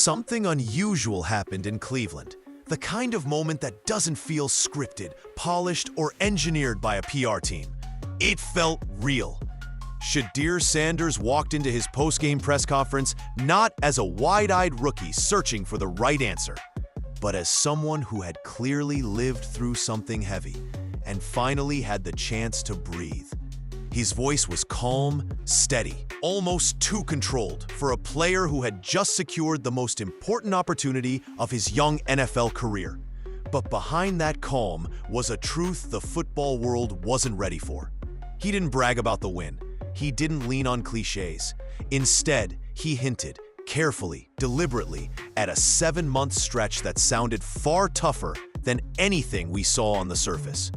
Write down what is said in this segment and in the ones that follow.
Something unusual happened in Cleveland. The kind of moment that doesn't feel scripted, polished, or engineered by a PR team. It felt real. Shedeur Sanders walked into his post-game press conference not as a wide-eyed rookie searching for the right answer, but as someone who had clearly lived through something heavy and finally had the chance to breathe. His voice was calm, steady, almost too controlled for a player who had just secured the most important opportunity of his young NFL career. But behind that calm was a truth the football world wasn't ready for. He didn't brag about the win. He didn't lean on cliches. Instead, he hinted, carefully, deliberately, at a 7-month stretch that sounded far tougher than anything we saw on the surface.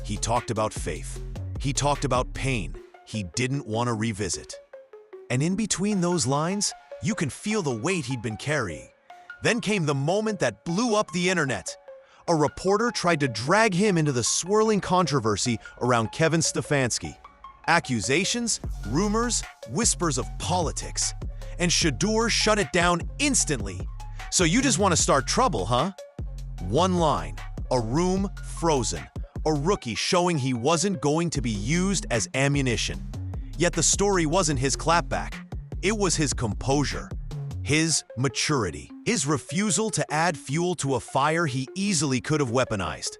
He talked about faith. He talked about pain he didn't want to revisit. And in between those lines, you can feel the weight he'd been carrying. Then came the moment that blew up the internet. A reporter tried to drag him into the swirling controversy around Kevin Stefanski. Accusations, rumors, whispers of politics. And Shedeur shut it down instantly. So you just want to start trouble, huh? One line, a room frozen, a rookie showing he wasn't going to be used as ammunition. Yet the story wasn't his clapback. It was his composure, his maturity, his refusal to add fuel to a fire he easily could have weaponized.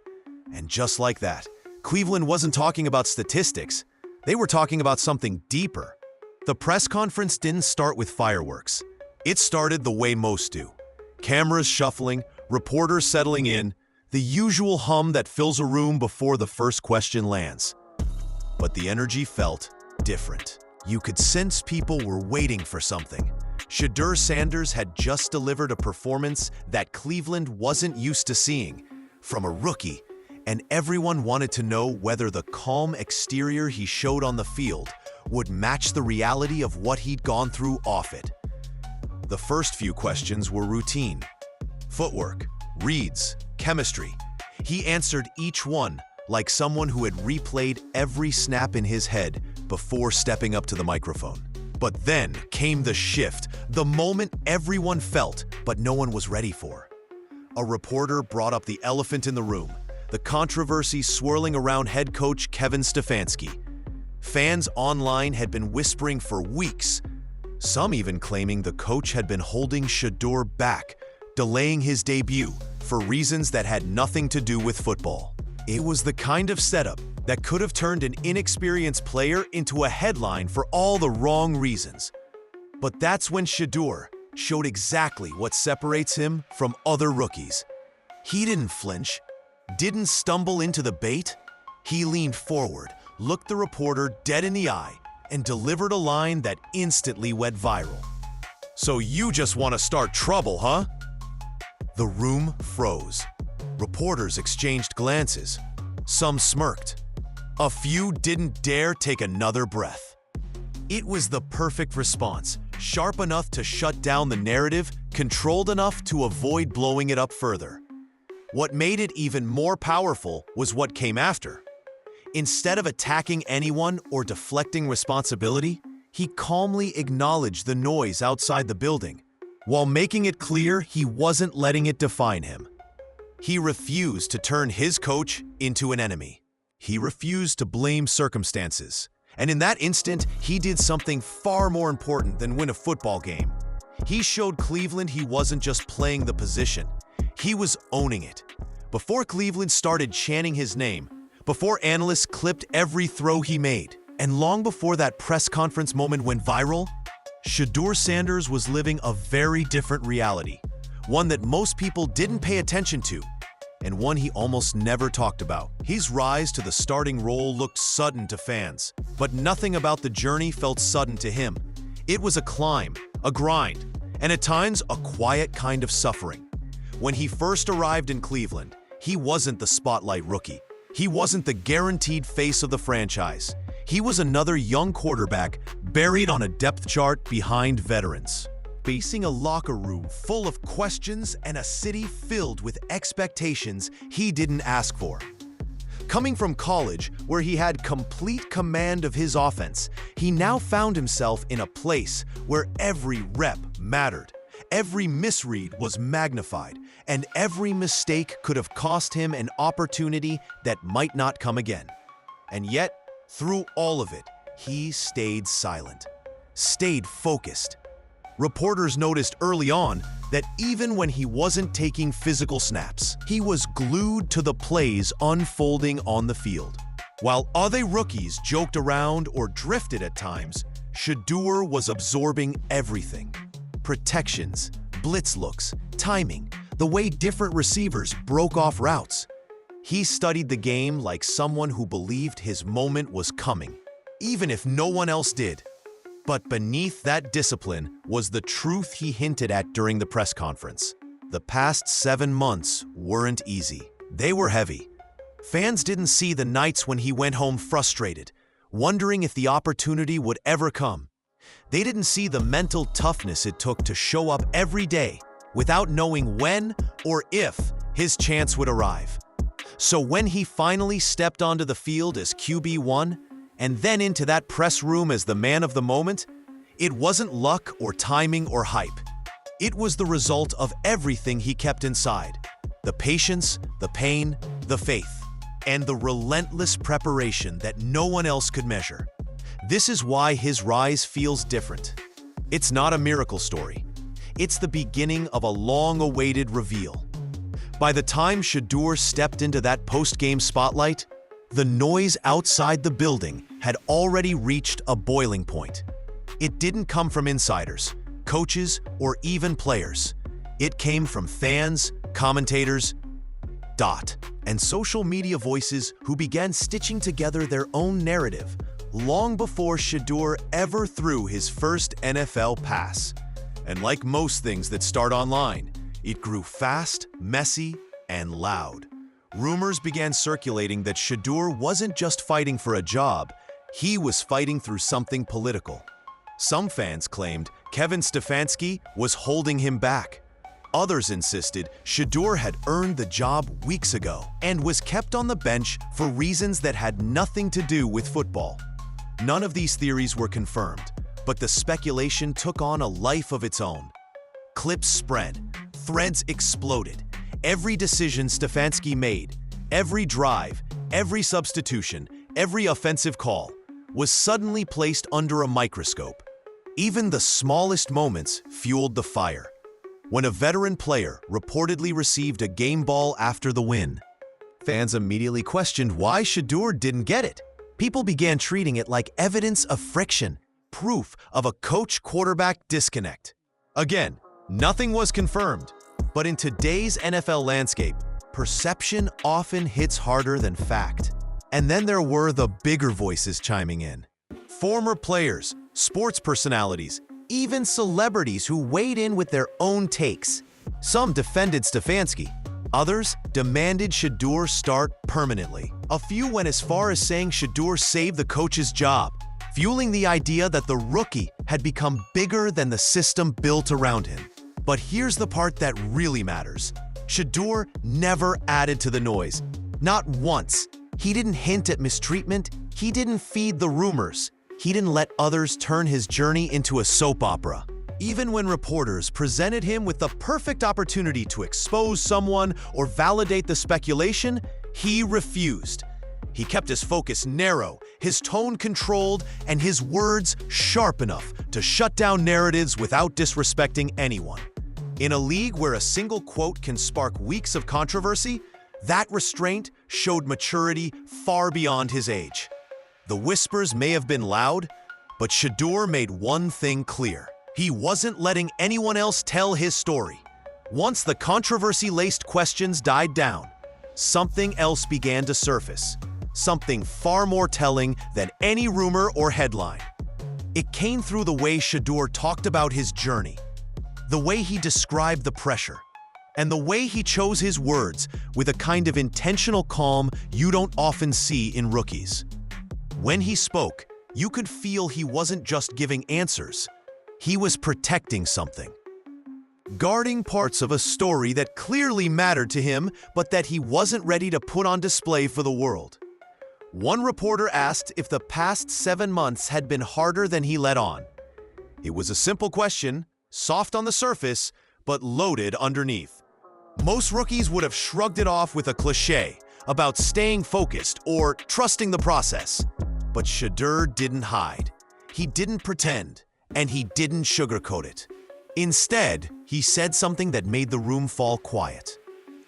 And just like that, Cleveland wasn't talking about statistics. They were talking about something deeper. The press conference didn't start with fireworks. It started the way most do. Cameras shuffling, reporters settling in, the usual hum that fills a room before the first question lands. But the energy felt different. You could sense people were waiting for something. Shedeur Sanders had just delivered a performance that Cleveland wasn't used to seeing from a rookie, and everyone wanted to know whether the calm exterior he showed on the field would match the reality of what he'd gone through off it. The first few questions were routine. Footwork, reads, chemistry. He answered each one like someone who had replayed every snap in his head before stepping up to the microphone. But then came the shift, the moment everyone felt but no one was ready for. A reporter brought up the elephant in the room, the controversy swirling around head coach Kevin Stefanski. Fans online had been whispering for weeks, some even claiming the coach had been holding Shedeur back, delaying his debut for reasons that had nothing to do with football. It was the kind of setup that could have turned an inexperienced player into a headline for all the wrong reasons. But that's when Shedeur showed exactly what separates him from other rookies. He didn't flinch, didn't stumble into the bait. He leaned forward, looked the reporter dead in the eye, and delivered a line that instantly went viral. "So you just want to start trouble, huh?" The room froze. Reporters exchanged glances. Some smirked. A few didn't dare take another breath. It was the perfect response, sharp enough to shut down the narrative, controlled enough to avoid blowing it up further. What made it even more powerful was what came after. Instead of attacking anyone or deflecting responsibility, he calmly acknowledged the noise outside the building, while making it clear he wasn't letting it define him. He refused to turn his coach into an enemy. He refused to blame circumstances. And in that instant, he did something far more important than win a football game. He showed Cleveland he wasn't just playing the position. He was owning it. Before Cleveland started chanting his name, before analysts clipped every throw he made, and long before that press conference moment went viral, Shedeur Sanders was living a very different reality, one that most people didn't pay attention to, and one he almost never talked about. His rise to the starting role looked sudden to fans, but nothing about the journey felt sudden to him. It was a climb, a grind, and at times a quiet kind of suffering. When he first arrived in Cleveland, he wasn't the spotlight rookie. He wasn't the guaranteed face of the franchise. He was another young quarterback buried on a depth chart behind veterans, facing a locker room full of questions and a city filled with expectations he didn't ask for. Coming from college, where he had complete command of his offense, he now found himself in a place where every rep mattered. Every misread was magnified, and every mistake could have cost him an opportunity that might not come again. And yet, through all of it, he stayed silent, stayed focused. Reporters noticed early on that even when he wasn't taking physical snaps, he was glued to the plays unfolding on the field. While other rookies joked around or drifted at times, Shedeur was absorbing everything. Protections, blitz looks, timing, the way different receivers broke off routes. He studied the game like someone who believed his moment was coming, even if no one else did. But beneath that discipline was the truth he hinted at during the press conference. The past 7 months weren't easy. They were heavy. Fans didn't see the nights when he went home frustrated, wondering if the opportunity would ever come. They didn't see the mental toughness it took to show up every day without knowing when or if his chance would arrive. So when he finally stepped onto the field as QB1 and then into that press room as the man of the moment, it wasn't luck or timing or hype. It was the result of everything he kept inside: the patience, the pain, the faith, and the relentless preparation that no one else could measure. This is why his rise feels different. It's not a miracle story. It's the beginning of a long-awaited reveal. By the time Shedeur stepped into that post-game spotlight, the noise outside the building had already reached a boiling point. It didn't come from insiders, coaches, or even players. It came from fans, commentators, and social media voices who began stitching together their own narrative long before Shedeur ever threw his first NFL pass. And like most things that start online, it grew fast, messy, and loud. Rumors began circulating that Shedeur wasn't just fighting for a job, he was fighting through something political. Some fans claimed Kevin Stefanski was holding him back. Others insisted Shedeur had earned the job weeks ago and was kept on the bench for reasons that had nothing to do with football. None of these theories were confirmed, but the speculation took on a life of its own. Clips spread, threads exploded. Every decision Stefanski made, every drive, every substitution, every offensive call, was suddenly placed under a microscope. Even the smallest moments fueled the fire. When a veteran player reportedly received a game ball after the win, fans immediately questioned why Shedeur didn't get it. People began treating it like evidence of friction, proof of a coach-quarterback disconnect. Again, nothing was confirmed, but in today's NFL landscape, perception often hits harder than fact. And then there were the bigger voices chiming in. Former players, sports personalities, even celebrities who weighed in with their own takes. Some defended Stefanski. Others demanded Shedeur start permanently. A few went as far as saying Shedeur saved the coach's job, fueling the idea that the rookie had become bigger than the system built around him. But here's the part that really matters. Shedeur never added to the noise. Not once. He didn't hint at mistreatment. He didn't feed the rumors. He didn't let others turn his journey into a soap opera. Even when reporters presented him with the perfect opportunity to expose someone or validate the speculation, he refused. He kept his focus narrow, his tone controlled, and his words sharp enough to shut down narratives without disrespecting anyone. In a league where a single quote can spark weeks of controversy, that restraint showed maturity far beyond his age. The whispers may have been loud, but Shedeur made one thing clear. He wasn't letting anyone else tell his story. Once the controversy-laced questions died down, something else began to surface. Something far more telling than any rumor or headline. It came through the way Shedeur talked about his journey, the way he described the pressure, and the way he chose his words with a kind of intentional calm you don't often see in rookies. When he spoke, you could feel he wasn't just giving answers. He was protecting something. Guarding parts of a story that clearly mattered to him, but that he wasn't ready to put on display for the world. One reporter asked if the past 7 months had been harder than he let on. It was a simple question, soft on the surface, but loaded underneath. Most rookies would have shrugged it off with a cliché about staying focused or trusting the process. But Shedeur didn't hide. He didn't pretend, and he didn't sugarcoat it. Instead, he said something that made the room fall quiet.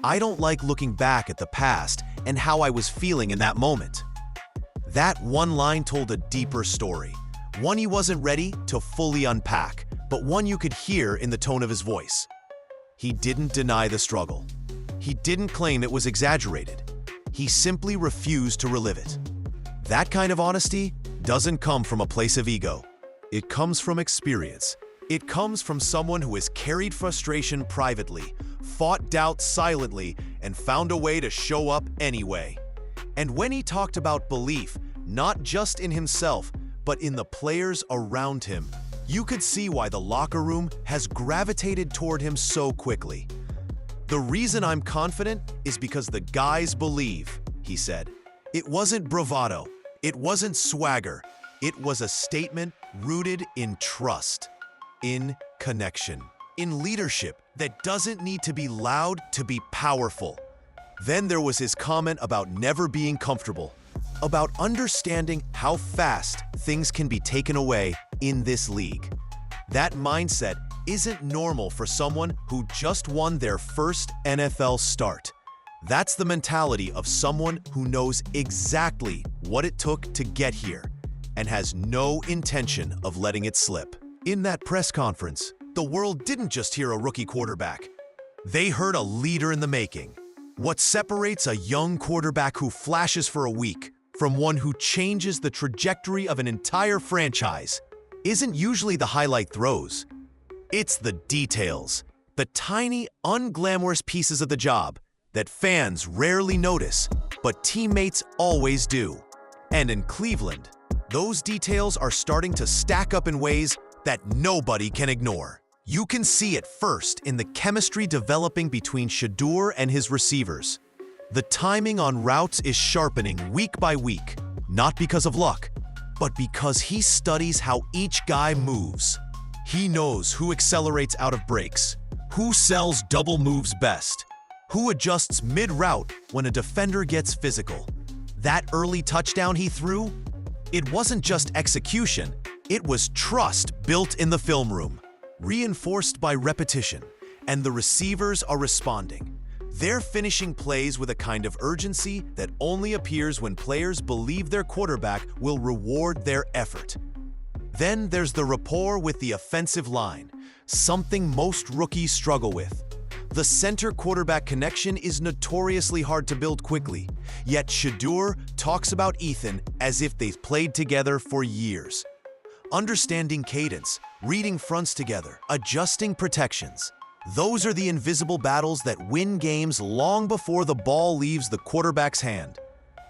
"I don't like looking back at the past and how I was feeling in that moment." That one line told a deeper story, one he wasn't ready to fully unpack, but one you could hear in the tone of his voice. He didn't deny the struggle. He didn't claim it was exaggerated. He simply refused to relive it. That kind of honesty doesn't come from a place of ego. It comes from experience. It comes from someone who has carried frustration privately, fought doubt silently, and found a way to show up anyway. And when he talked about belief, not just in himself, but in the players around him, you could see why the locker room has gravitated toward him so quickly. "The reason I'm confident is because the guys believe," he said. It wasn't bravado. It wasn't swagger. It was a statement rooted in trust, in connection, in leadership that doesn't need to be loud to be powerful. Then there was his comment about never being comfortable, about understanding how fast things can be taken away in this league. That mindset isn't normal for someone who just won their first NFL start. That's the mentality of someone who knows exactly what it took to get here and has no intention of letting it slip. In that press conference, the world didn't just hear a rookie quarterback. They heard a leader in the making. What separates a young quarterback who flashes for a week from one who changes the trajectory of an entire franchise isn't usually the highlight throws. It's the details, the tiny, unglamorous pieces of the job that fans rarely notice, but teammates always do. And in Cleveland, those details are starting to stack up in ways that nobody can ignore. You can see it first in the chemistry developing between Shedeur and his receivers. The timing on routes is sharpening week by week, not because of luck, but because he studies how each guy moves. He knows who accelerates out of breaks, who sells double moves best, who adjusts mid-route when a defender gets physical. That early touchdown he threw, it wasn't just execution, it was trust built in the film room, reinforced by repetition, and the receivers are responding. They're finishing plays with a kind of urgency that only appears when players believe their quarterback will reward their effort. Then there's the rapport with the offensive line, something most rookies struggle with. The center-quarterback connection is notoriously hard to build quickly, yet Shedeur talks about Ethan as if they've played together for years. Understanding cadence, reading fronts together, adjusting protections. Those are the invisible battles that win games long before the ball leaves the quarterback's hand.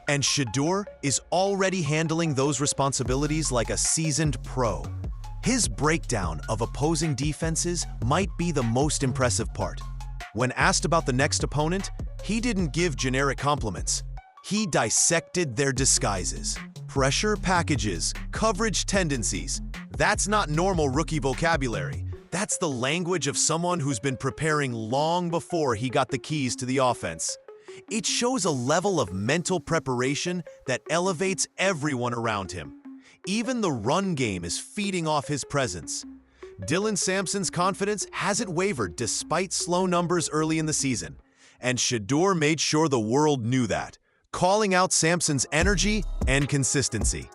And Shedeur is already handling those responsibilities like a seasoned pro. His breakdown of opposing defenses might be the most impressive part. When asked about the next opponent, he didn't give generic compliments. He dissected their disguises, pressure packages, coverage tendencies. That's not normal rookie vocabulary. That's the language of someone who's been preparing long before he got the keys to the offense. It shows a level of mental preparation that elevates everyone around him. Even the run game is feeding off his presence. Dylan Sampson's confidence hasn't wavered despite slow numbers early in the season, and Shedeur made sure the world knew that, calling out Sampson's energy and consistency.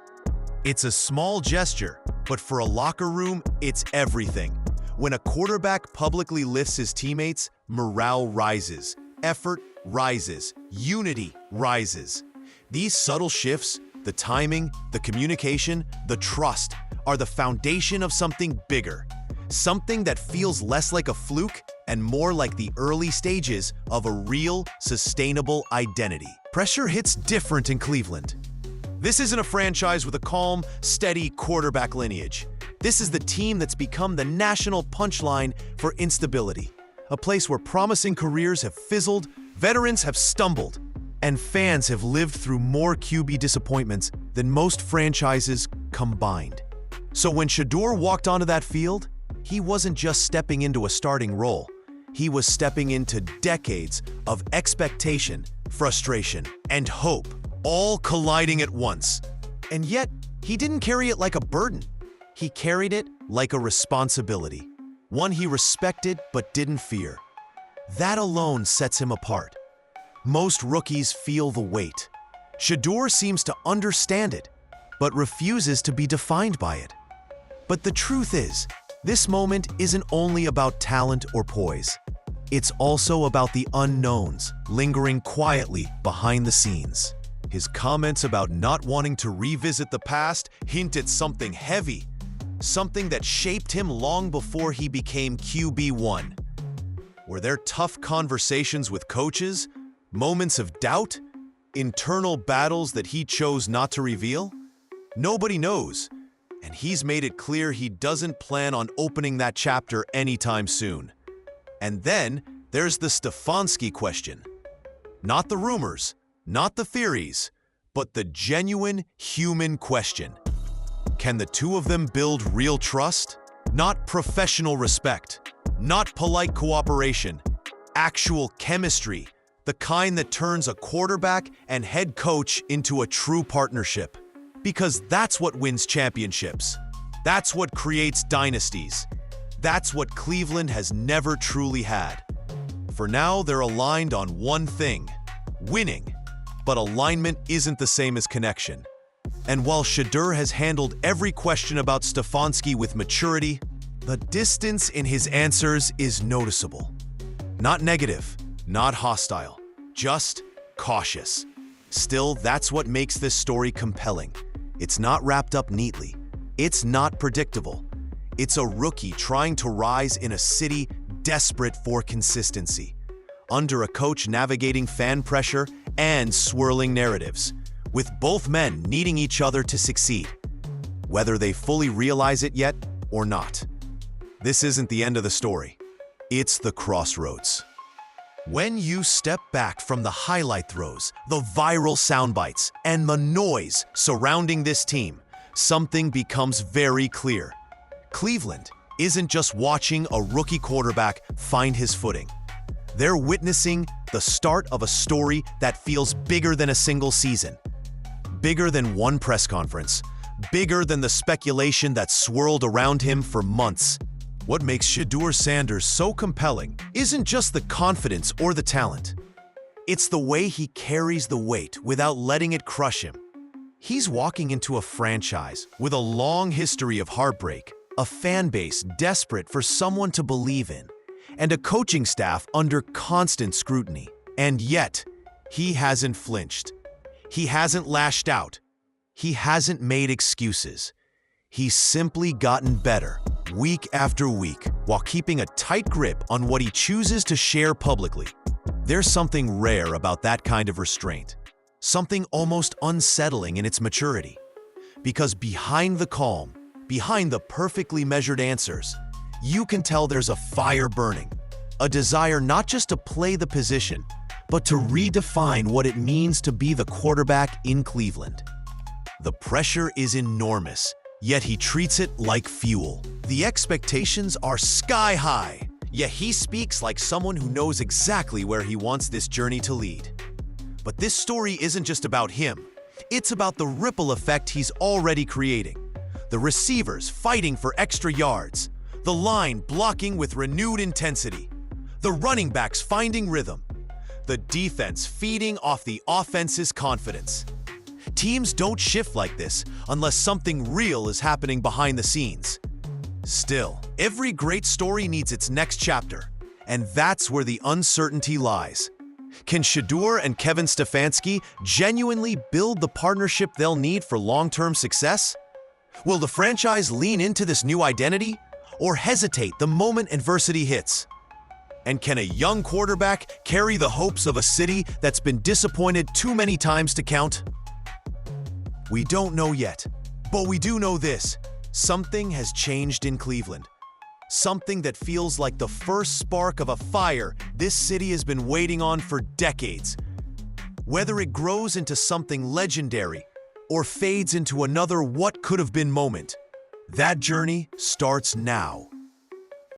It's a small gesture, but for a locker room, it's everything. When a quarterback publicly lifts his teammates, morale rises, effort rises, unity rises. These subtle shifts, the timing, the communication, the trust, are the foundation of something bigger. Something that feels less like a fluke and more like the early stages of a real, sustainable identity. Pressure hits different in Cleveland. This isn't a franchise with a calm, steady quarterback lineage. This is the team that's become the national punchline for instability. A place where promising careers have fizzled, veterans have stumbled, and fans have lived through more QB disappointments than most franchises combined. So when Shedeur walked onto that field, he wasn't just stepping into a starting role. he was stepping into decades of expectation, frustration, and hope, all colliding at once. And yet, he didn't carry it like a burden. He carried it like a responsibility, one he respected but didn't fear. That alone sets him apart. Most rookies feel the weight. Shedeur seems to understand it, but refuses to be defined by it. But the truth is, this moment isn't only about talent or poise. It's also about the unknowns lingering quietly behind the scenes. His comments about not wanting to revisit the past hint at something heavy, something that shaped him long before he became QB1. Were there tough conversations with coaches, moments of doubt, internal battles that he chose not to reveal? Nobody knows, and he's made it clear he doesn't plan on opening that chapter anytime soon. And then there's the Stefanski question. Not the rumors, not the theories, but the genuine human question. Can the two of them build real trust? Not professional respect, not polite cooperation, actual chemistry, the kind that turns a quarterback and head coach into a true partnership. Because that's what wins championships. That's what creates dynasties. That's what Cleveland has never truly had. For now, they're aligned on one thing: winning. But alignment isn't the same as connection. And while Shedeur has handled every question about Stefanski with maturity, the distance in his answers is noticeable. Not negative, not hostile, just cautious. Still, that's what makes this story compelling. It's not wrapped up neatly. It's not predictable. It's a rookie trying to rise in a city desperate for consistency, under a coach navigating fan pressure and swirling narratives, with both men needing each other to succeed, whether they fully realize it yet or not. This isn't the end of the story. It's the crossroads. When you step back from the highlight throws, the viral soundbites, and the noise surrounding this team, something becomes very clear. Cleveland isn't just watching a rookie quarterback find his footing. They're witnessing the start of a story that feels bigger than a single season, bigger than one press conference, bigger than the speculation that swirled around him for months. What makes Shedeur Sanders so compelling isn't just the confidence or the talent. It's the way he carries the weight without letting it crush him. He's walking into a franchise with a long history of heartbreak, a fan base desperate for someone to believe in, and a coaching staff under constant scrutiny. And yet, he hasn't flinched. He hasn't lashed out. He hasn't made excuses. He's simply gotten better, week after week, while keeping a tight grip on what he chooses to share publicly. There's something rare about that kind of restraint, something almost unsettling in its maturity. Because behind the calm, behind the perfectly measured answers, you can tell there's a fire burning, a desire not just to play the position, but to redefine what it means to be the quarterback in Cleveland. The pressure is enormous, yet he treats it like fuel. The expectations are sky high, yet he speaks like someone who knows exactly where he wants this journey to lead. But this story isn't just about him. It's about the ripple effect he's already creating. The receivers fighting for extra yards, the line blocking with renewed intensity, the running backs finding rhythm, the defense feeding off the offense's confidence. Teams don't shift like this unless something real is happening behind the scenes. Still, every great story needs its next chapter, and that's where the uncertainty lies. Can Shedeur and Kevin Stefanski genuinely build the partnership they'll need for long-term success? Will the franchise lean into this new identity, or hesitate the moment adversity hits? And can a young quarterback carry the hopes of a city that's been disappointed too many times to count? We don't know yet, but we do know this. Something has changed in Cleveland. Something that feels like the first spark of a fire this city has been waiting on for decades. Whether it grows into something legendary or fades into another what-could-have-been moment, that journey starts now.